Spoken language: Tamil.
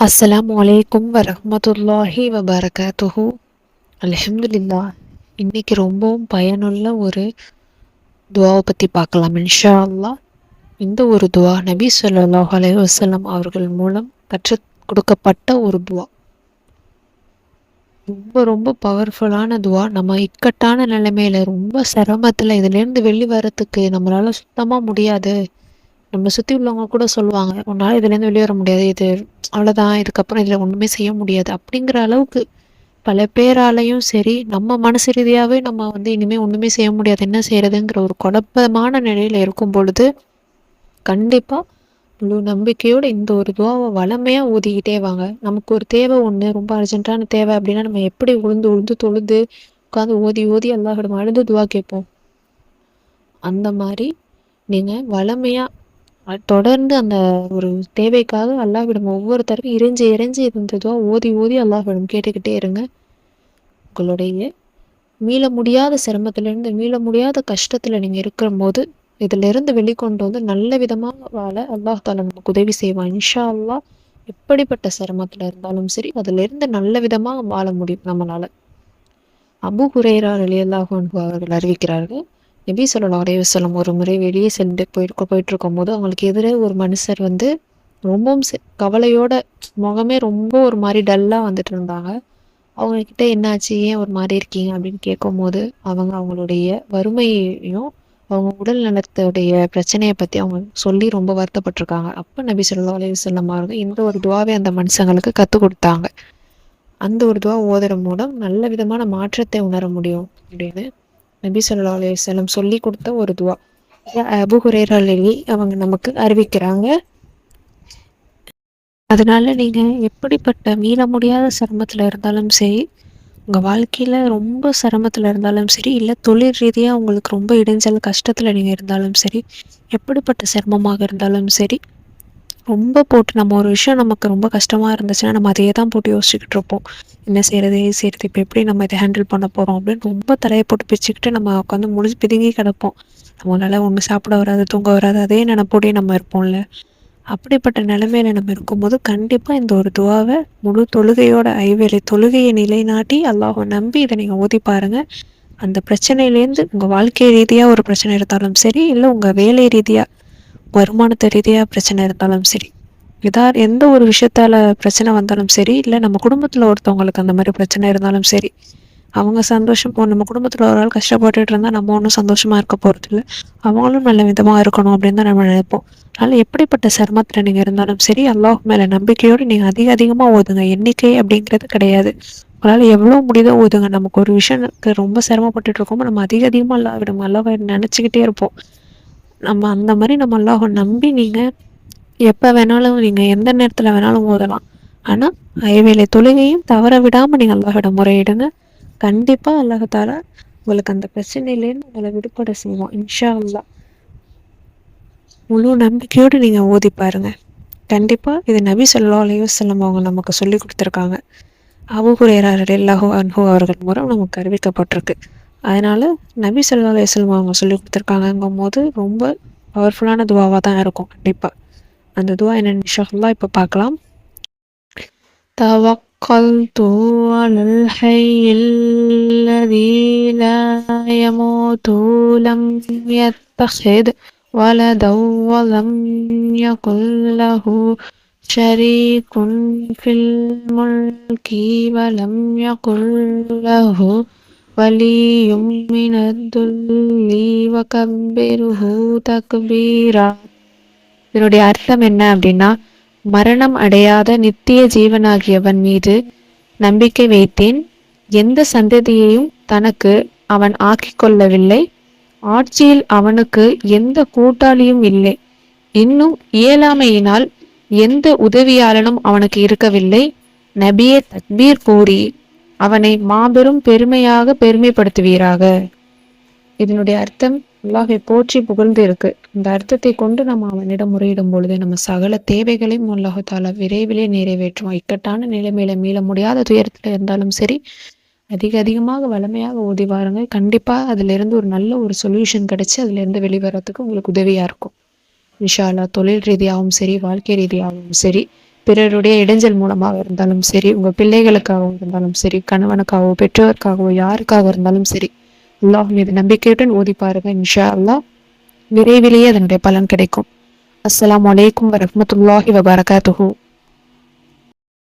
அஸ்ஸலாமு அலைக்கும் வரஹ்மத்துல்லாஹி வபரகாத்துஹு. அல்ஹம்துலில்லாஹ். இன்னைக்கு ரொம்பவும் பயனுள்ள ஒரு துவாவை பற்றி பார்க்கலாம் இன்ஷா அல்லாஹ். இந்த ஒரு துவா நபி ஸல்லல்லாஹு அலைஹி வஸல்லம் அவர்கள் மூலம் கற்றுக் கொடுக்கப்பட்ட ஒரு துவா. ரொம்ப ரொம்ப பவர்ஃபுல்லான துவா. நம்ம இக்கட்டான நிலைமையில ரொம்ப சிரமத்தில் இதுலேருந்து வெளி வரத்துக்கு நம்மளால சுத்தமாக முடியாது. நம்ம சுற்றி உள்ளவங்க கூட சொல்லுவாங்க, உன்னால் இதுலேருந்து வெளியே வர முடியாது, இது அவ்வளோதான், இதுக்கப்புறம் இதில் ஒன்றுமே செய்ய முடியாது அப்படிங்கிற அளவுக்கு பல பேராலையும் சரி, நம்ம மனசு ரீதியாகவே நம்ம இனிமேல் ஒன்றுமே செய்ய முடியாது, என்ன செய்யறதுங்கிற ஒரு குழப்பமான நிலையில் இருக்கும் பொழுது கண்டிப்பாக முழு நம்பிக்கையோடு இந்த ஒரு துவாவை வளமையாக ஊதிக்கிட்டே வாங்க. நமக்கு ஒரு தேவை ஒன்று ரொம்ப அர்ஜென்ட்டான தேவை அப்படின்னா நம்ம எப்படி உழுந்து உழுந்து தொழுது உட்காந்து ஓதி ஓதி அல்லாஹ்விடம் அழுது துவா கேட்போம். அந்த மாதிரி நீங்கள் வளமையாக தொடர்ந்து அந்த ஒரு தேவைக்காக அல்லாஹ்விடம் ஒவ்வொரு தடவையும் இறைஞ்சி இறைஞ்சி இருந்ததோ ஓதி ஓதி அல்லாஹ்விடம் கேட்டுக்கிட்டே இருங்க. உங்களுடைய மீள முடியாத சிரமத்திலேருந்து மீள முடியாத கஷ்டத்தில் நீங்கள் இருக்கிற போது இதிலிருந்து வெளிக்கொண்டு வந்து நல்ல விதமாக வாழ அல்லாஹ் தாலா நமக்கு உதவி செய்வான் இன்ஷா அல்லாஹ். எப்படிப்பட்ட சிரமத்தில் இருந்தாலும் சரி அதிலிருந்து நல்ல விதமாக வாழ முடியும் நம்மளால. அபூ ஹுரைரா ரலியல்லாஹு அன்ஹு அவர்கள் அறிவிக்கிறார்கள், நபி ஸல்லல்லாஹு அலைஹி வஸல்லம் ஒரு முறை வெளியே சென்று போயிட்டு இருக்கும்போது அவங்களுக்கு எதிரே ஒரு மனுஷர் ரொம்பவும் கவலையோட முகமே ரொம்ப ஒரு மாதிரி டல்லாக வந்துட்டு இருந்தாங்க. அவங்கக்கிட்ட என்னாச்சு, ஏன் ஒரு மாதிரி இருக்கீங்க அப்படின்னு கேட்கும்போது அவங்களுடைய வறுமையையும் அவங்க உடல் நலத்துடைய பிரச்சனையை பற்றி அவங்க சொல்லி ரொம்ப வருத்தப்பட்டிருக்காங்க. அப்போ நபி ஸல்லல்லாஹு அலைஹி வஸல்லம் அவர்கள் இந்த ஒரு துவாவை அந்த மனுஷங்களுக்கு கற்றுக் கொடுத்தாங்க. அந்த ஒரு துவா ஓதுற மூலம் நல்ல விதமான மாற்றத்தை உணர முடியும் அப்படின்னு நபி ஸல்லல்லாஹு அலைஹி வஸல்லம் சொல்லி கொடுத்த ஒரு துவா. அபூ ஹுரைரா அவங்க நமக்கு அறிவிக்கிறாங்க. அதனால நீங்கள் எப்படிப்பட்ட மீள முடியாத சிரமத்தில் இருந்தாலும் சரி, உங்கள் வாழ்க்கையில் ரொம்ப சிரமத்தில் இருந்தாலும் சரி, இல்லை தொழில் ரீதியாக உங்களுக்கு ரொம்ப இடைஞ்சல் கஷ்டத்தில் நீங்கள் இருந்தாலும் சரி, எப்படிப்பட்ட சிரமமாக இருந்தாலும் சரி, ரொம்ப போட்டு நம்ம ஒரு விஷயம் நமக்கு ரொம்ப கஷ்டமாக இருந்துச்சுன்னா நம்ம அதையே தான் போட்டு யோசிச்சுக்கிட்டு இருப்போம். என்ன செய்கிறது ஏது செய்கிறது, இப்போ எப்படி நம்ம இதை ஹேண்டில் பண்ண போகிறோம் அப்படின்னு ரொம்ப தலையை போட்டு பிச்சுக்கிட்டு நம்ம உட்காந்து பிதுங்கி கிடப்போம். நம்மளால் ஒன்று சாப்பிட வராது, தூங்க வராது, அதே நினைப்போடே நம்ம இருப்போம்ல. அப்படிப்பட்ட நிலைமையில நம்ம இருக்கும்போது கண்டிப்பாக இந்த ஒரு துவாவை முழு தொழுகையோட ஐவேளை தொழுகையை நிலைநாட்டி அல்லாஹ்வை நம்பி இதை நீங்கள் ஓதி பாருங்கள். அந்த பிரச்சனையிலேருந்து உங்கள் வாழ்க்கை ரீதியாக ஒரு பிரச்சனை இருந்தாலும் சரி, இல்லை உங்கள் வேலை ரீதியாக வருமானத்தை ரீதியாக பிரச்சனை இருந்தாலும் சரி, எந்த ஒரு விஷயத்தால் பிரச்சனை வந்தாலும் சரி, இல்லை நம்ம குடும்பத்தில் ஒருத்தவங்களுக்கு அந்த மாதிரி பிரச்சனை இருந்தாலும் சரி, அவங்க சந்தோஷம் நம்ம குடும்பத்தில் ஒரு ஆள் கஷ்டப்பட்டுட்டு இருந்தால் நம்ம ஒன்றும் சந்தோஷமாக இருக்க போகிறது இல்லை, அவங்களும் நல்ல விதமாக இருக்கணும் அப்படின்னு தான் நம்ம நினைப்போம். அதனால் எப்படிப்பட்ட சிரமத்தில் நீங்கள் இருந்தாலும் சரி, அல்லாஹ் மேலே நம்பிக்கையோடு நீங்கள் அதிகமாக ஓதுங்க. எண்ணிக்கை அப்படிங்கிறது கிடையாது. உங்களால் எவ்வளோ முடியுதோ ஓதுங்க. நமக்கு ஒரு விஷயத்துக்கு ரொம்ப சிரமப்பட்டுட்டு இருக்கோமோ நம்ம அதிகமாக அல்லாஹ்வை நினச்சிக்கிட்டே இருப்போம். நம்ம அந்த மாதிரி நம்ம அல்லாஹ்வை நம்பி நீங்கள் எப்போ வேணாலும் நீங்கள் எந்த நேரத்தில் வேணாலும் ஓதலாம். ஆனால் ஐவேளை தொழுகையும் தவற விடாமல் நீங்கள் அல்லாஹ்விடம் முறையிடுங்க. கண்டிப்பாக அல்லாஹ் தாலா உங்களுக்கு அந்த பிரச்சனையிலேருந்து உங்களை விடுபட செய்வோம் இன்ஷா அல்லாஹ். முழு நம்பிக்கையோடு நீங்கள் ஓதி பாருங்க. கண்டிப்பாக இது நபி ஸல்லல்லாஹு அலைஹி வஸல்லம் அவங்க நமக்கு சொல்லி கொடுத்துருக்காங்க. அபூ ஹுரைரா ரலியல்லாஹு அன்ஹு அவர்கள் மூலம் நமக்கு அறிவிக்கப்பட்டிருக்கு. அதனால் நபி ஸல்லல்லாஹு அலைஹி வஸல்லம் அவங்க சொல்லி கொடுத்துருக்காங்கங்கும் போது ரொம்ப பவர்ஃபுல்லான துவாவாக தான் இருக்கும். கண்டிப்பாக அந்த துவா என்னென்னு இன்ஷா அல்லாஹ் இப்போ பார்க்கலாம். தவக்கல்து அலல் ஹய்யில்லதீ லா யமூது லம் யத்தஹித் வலதன் வலம் யகுல் லஹு ஷரீகுன் ஃபில் முல்கி வலம் யகுல் லஹு வலியும் மினத்துல்லி வகப்பிருஹு தக்பீரா. இதனுடைய அர்த்தம் என்ன அப்படின்னா, மரணம் அடையாத நித்திய ஜீவனாகியவன் மீது நம்பிக்கை வைத்தேன். எந்த சந்ததியையும் தனக்கு அவன் ஆக்கிக் கொள்ளவில்லை. ஆட்சியில் அவனுக்கு எந்த கூட்டாளியும் இல்லை. இன்னும் இயலாமையினால் எந்த உதவியாளனும் அவனுக்கு இருக்கவில்லை. நபியே தக்பீர் கூறி அவனை மாபெரும் பெருமையாக பெருமைப்படுத்துவீராக. இதனுடைய அர்த்தம் அல்லாஹை போற்றி புகழ்ந்து இருக்கு. இந்த அர்த்தத்தை கொண்டு நம்ம அவனிடம் முறையிடும் பொழுது நம்ம சகல தேவைகளையும் அல்லாஹ் தாலா விரைவிலே நிறைவேற்றுவோம். இக்கட்டான நிலைமையில மீள முடியாத துயரத்துல இருந்தாலும் சரி, அதிகமாக வளமையாக ஓதி வாருங்க. கண்டிப்பா அதுல இருந்து ஒரு நல்ல ஒரு சொல்யூஷன் கிடைச்சு அதுல இருந்து வெளிவரத்துக்கு உங்களுக்கு உதவியா இருக்கும் இன்ஷா அல்லாஹ். தொழில் ரீதியாகவும் சரி, வாழ்க்கை ரீதியாகவும் சரி, பிறருடைய இடைஞ்சல் மூலமாக இருந்தாலும் சரி, உங்க பிள்ளைகளுக்காகவும் இருந்தாலும் சரி, கணவனுக்காகவோ பெற்றோருக்காகவோ யாருக்காக இருந்தாலும் சரி, அல்லாஹ் மீது நம்பிக்கையுடன் ஓதி பாருங்க. இன்ஷா அல்லாஹ் விரைவிலேயே அதனுடைய பலன் கிடைக்கும். அஸ்ஸலாமு அலைக்கும் வரஹ்மத்துல்லாஹி வபரகாத்துஹு.